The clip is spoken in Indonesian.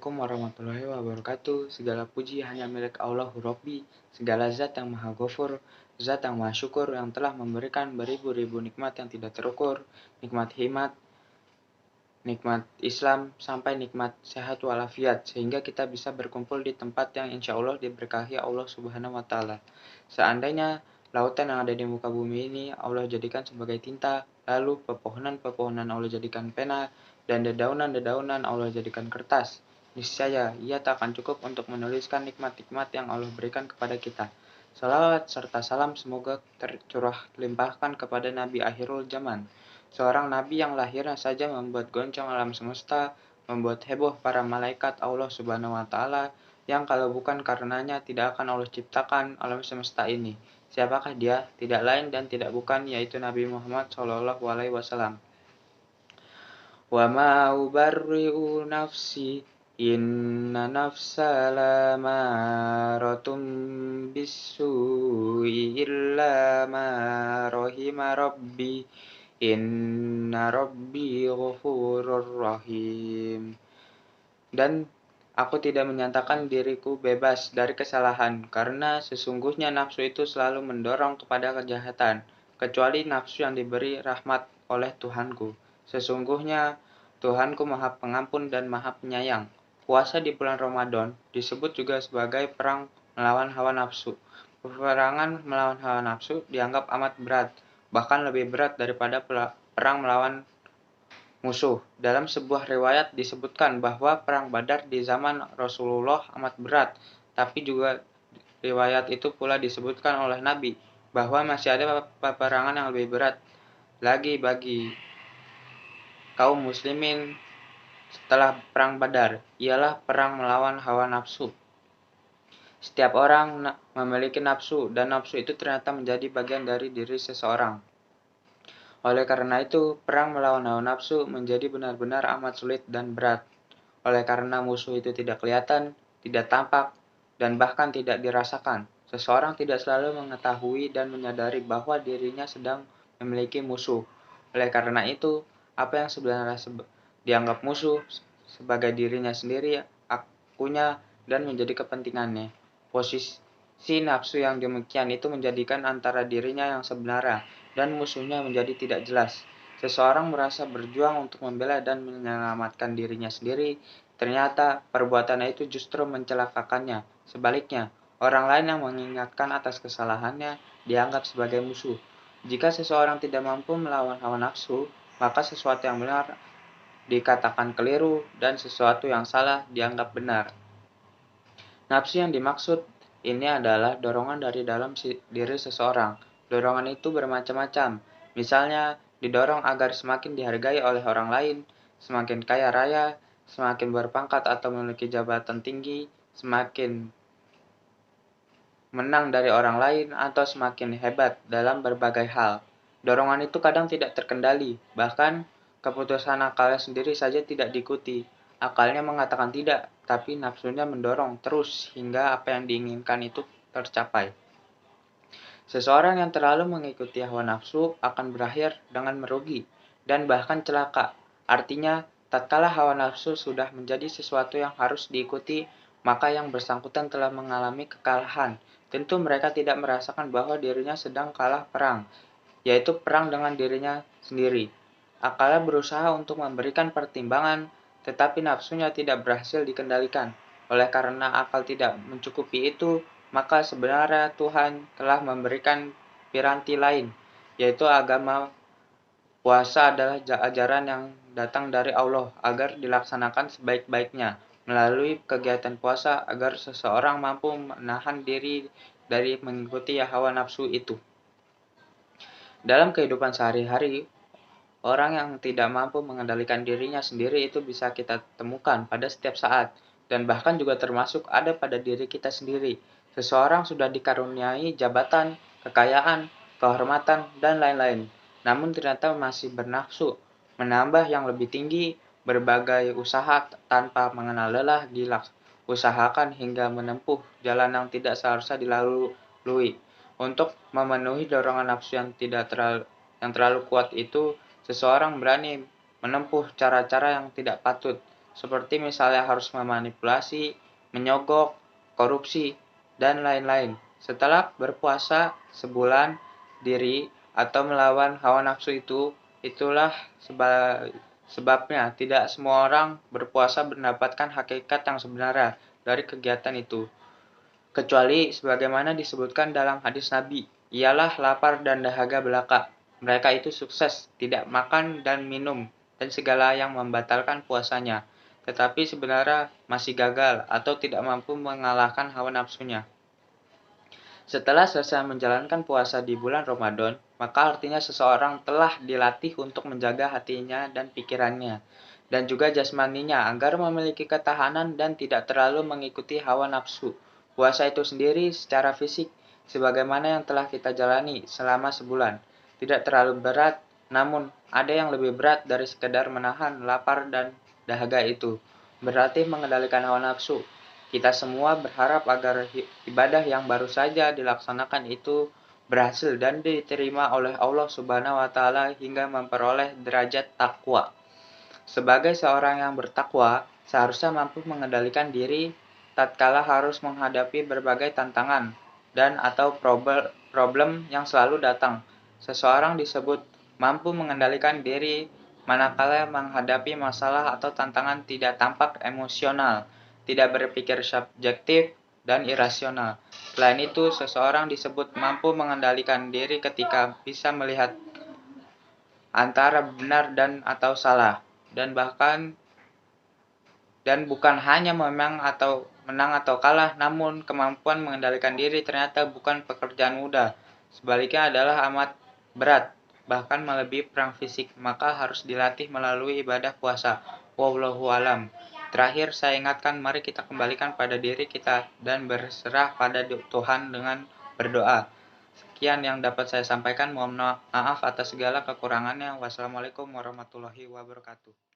Assalamualaikum warahmatullahi wabarakatuh. Segala puji hanya milik Allahu Robbi. Segala zat yang maha ghafur, zat yang maha syukur, yang telah memberikan beribu-ribu nikmat yang tidak terukur, nikmat hikmat, nikmat Islam, sampai nikmat sehat walafiat, sehingga kita bisa berkumpul di tempat yang insya Allah diberkahi Allah Subhanahu wa Ta'ala. Seandainya lautan yang ada di muka bumi ini Allah jadikan sebagai tinta, lalu pepohonan-pepohonan Allah jadikan pena, dan dedaunan-dedaunan Allah jadikan kertas, niscaya ia tak akan cukup untuk menuliskan nikmat-nikmat yang Allah berikan kepada kita. Salawat serta salam semoga tercurah limpahkan kepada Nabi akhirul zaman, seorang nabi yang lahirnya saja membuat goncang alam semesta, membuat heboh para malaikat Allah Subhanahu wa Ta'ala, yang kalau bukan karenanya tidak akan Allah ciptakan alam semesta ini. Siapakah dia? Tidak lain dan tidak bukan, yaitu Nabi Muhammad SAW. Wa ma ubarri'u nafsi, inna nafsa lamaratun bisu'i illa ma rahima rabbi, inna rabbi ghafurur rahim. Dan aku tidak menyatakan diriku bebas dari kesalahan, karena sesungguhnya nafsu itu selalu mendorong kepada kejahatan, kecuali nafsu yang diberi rahmat oleh Tuhanku. Sesungguhnya Tuhanku Maha Pengampun dan Maha Penyayang. Puasa di bulan Ramadan disebut juga sebagai perang melawan hawa nafsu. Peperangan melawan hawa nafsu dianggap amat berat, bahkan lebih berat daripada perang melawan musuh. Dalam sebuah riwayat disebutkan bahwa perang Badar di zaman Rasulullah amat berat, tapi juga riwayat itu pula disebutkan oleh Nabi bahwa masih ada peperangan yang lebih berat lagi bagi kaum muslimin setelah perang Badar, ialah perang melawan hawa nafsu. Setiap orang memiliki nafsu, dan nafsu itu ternyata menjadi bagian dari diri seseorang. Oleh karena itu, perang melawan hawa nafsu menjadi benar-benar amat sulit dan berat. Oleh karena musuh itu tidak kelihatan, tidak tampak, dan bahkan tidak dirasakan, seseorang tidak selalu mengetahui dan menyadari bahwa dirinya sedang memiliki musuh. Oleh karena itu, apa yang sebenarnya dianggap musuh sebagai dirinya sendiri, akunya, dan menjadi kepentingannya. Posisi nafsu yang demikian itu menjadikan antara dirinya yang sebenarnya dan musuhnya menjadi tidak jelas. Seseorang merasa berjuang untuk membela dan menyelamatkan dirinya sendiri, ternyata perbuatannya itu justru mencelakakannya. Sebaliknya, orang lain yang mengingatkan atas kesalahannya dianggap sebagai musuh. Jika seseorang tidak mampu melawan hawa nafsu, maka sesuatu yang benar dikatakan keliru dan sesuatu yang salah dianggap benar. Nafsu yang dimaksud ini adalah dorongan dari dalam diri seseorang. Dorongan itu bermacam-macam. Misalnya, didorong agar semakin dihargai oleh orang lain, semakin kaya raya, semakin berpangkat atau memiliki jabatan tinggi, semakin menang dari orang lain, atau semakin hebat dalam berbagai hal. Dorongan itu kadang tidak terkendali, bahkan keputusan akalnya sendiri saja tidak diikuti. Akalnya mengatakan tidak, tapi nafsunya mendorong terus hingga apa yang diinginkan itu tercapai. Seseorang yang terlalu mengikuti hawa nafsu akan berakhir dengan merugi dan bahkan celaka. Artinya, tatkala hawa nafsu sudah menjadi sesuatu yang harus diikuti, maka yang bersangkutan telah mengalami kekalahan. Tentu mereka tidak merasakan bahwa dirinya sedang kalah perang, yaitu perang dengan dirinya sendiri. Akalnya berusaha untuk memberikan pertimbangan, tetapi nafsunya tidak berhasil dikendalikan. Oleh karena akal tidak mencukupi itu, maka sebenarnya Tuhan telah memberikan piranti lain, yaitu agama. Puasa adalah ajaran yang datang dari Allah agar dilaksanakan sebaik-baiknya. Melalui kegiatan puasa agar seseorang mampu menahan diri dari mengikuti hawa nafsu itu. Dalam kehidupan sehari-hari, orang yang tidak mampu mengendalikan dirinya sendiri itu bisa kita temukan pada setiap saat, dan bahkan juga termasuk ada pada diri kita sendiri. Seseorang sudah dikaruniai jabatan, kekayaan, kehormatan, dan lain-lain, namun ternyata masih bernafsu, menambah yang lebih tinggi, berbagai usaha tanpa mengenal lelah diusahakan hingga menempuh jalan yang tidak seharusnya dilalui. Untuk memenuhi dorongan nafsu yang terlalu kuat itu, seseorang berani menempuh cara-cara yang tidak patut, seperti misalnya harus memanipulasi, menyogok, korupsi, dan lain-lain. Setelah berpuasa sebulan diri atau melawan hawa nafsu itulah sebabnya tidak semua orang berpuasa mendapatkan hakikat yang sebenarnya dari kegiatan itu. Kecuali sebagaimana disebutkan dalam hadis Nabi, ialah lapar dan dahaga belaka. Mereka itu sukses, tidak makan dan minum, dan segala yang membatalkan puasanya. Tetapi sebenarnya masih gagal atau tidak mampu mengalahkan hawa nafsunya. Setelah selesai menjalankan puasa di bulan Ramadan, maka artinya seseorang telah dilatih untuk menjaga hatinya dan pikirannya, dan juga jasmaninya agar memiliki ketahanan dan tidak terlalu mengikuti hawa nafsu. Puasa itu sendiri secara fisik, sebagaimana yang telah kita jalani selama sebulan, tidak terlalu berat, namun ada yang lebih berat dari sekedar menahan lapar dan dahaga itu, berarti mengendalikan hawa nafsu. Kita semua berharap agar ibadah yang baru saja dilaksanakan itu berhasil dan diterima oleh Allah Subhanahu wa taala hingga memperoleh derajat takwa. Sebagai seorang yang bertakwa, seharusnya mampu mengendalikan diri tatkala harus menghadapi berbagai tantangan dan atau problem yang selalu datang. Seseorang disebut mampu mengendalikan diri manakala menghadapi masalah atau tantangan tidak tampak emosional, tidak berpikir subjektif, dan irasional. Selain itu, seseorang disebut mampu mengendalikan diri ketika bisa melihat antara benar dan atau salah, dan bahkan bukan hanya menang atau kalah, namun kemampuan mengendalikan diri ternyata bukan pekerjaan mudah. Sebaliknya adalah amat berat, bahkan melebihi perang fisik, maka harus dilatih melalui ibadah puasa. Wallahu alam. Terakhir, saya ingatkan, mari kita kembalikan pada diri kita dan berserah pada Tuhan dengan berdoa. Sekian yang dapat saya sampaikan. Mohon maaf atas segala kekurangannya. Wassalamualaikum warahmatullahi wabarakatuh.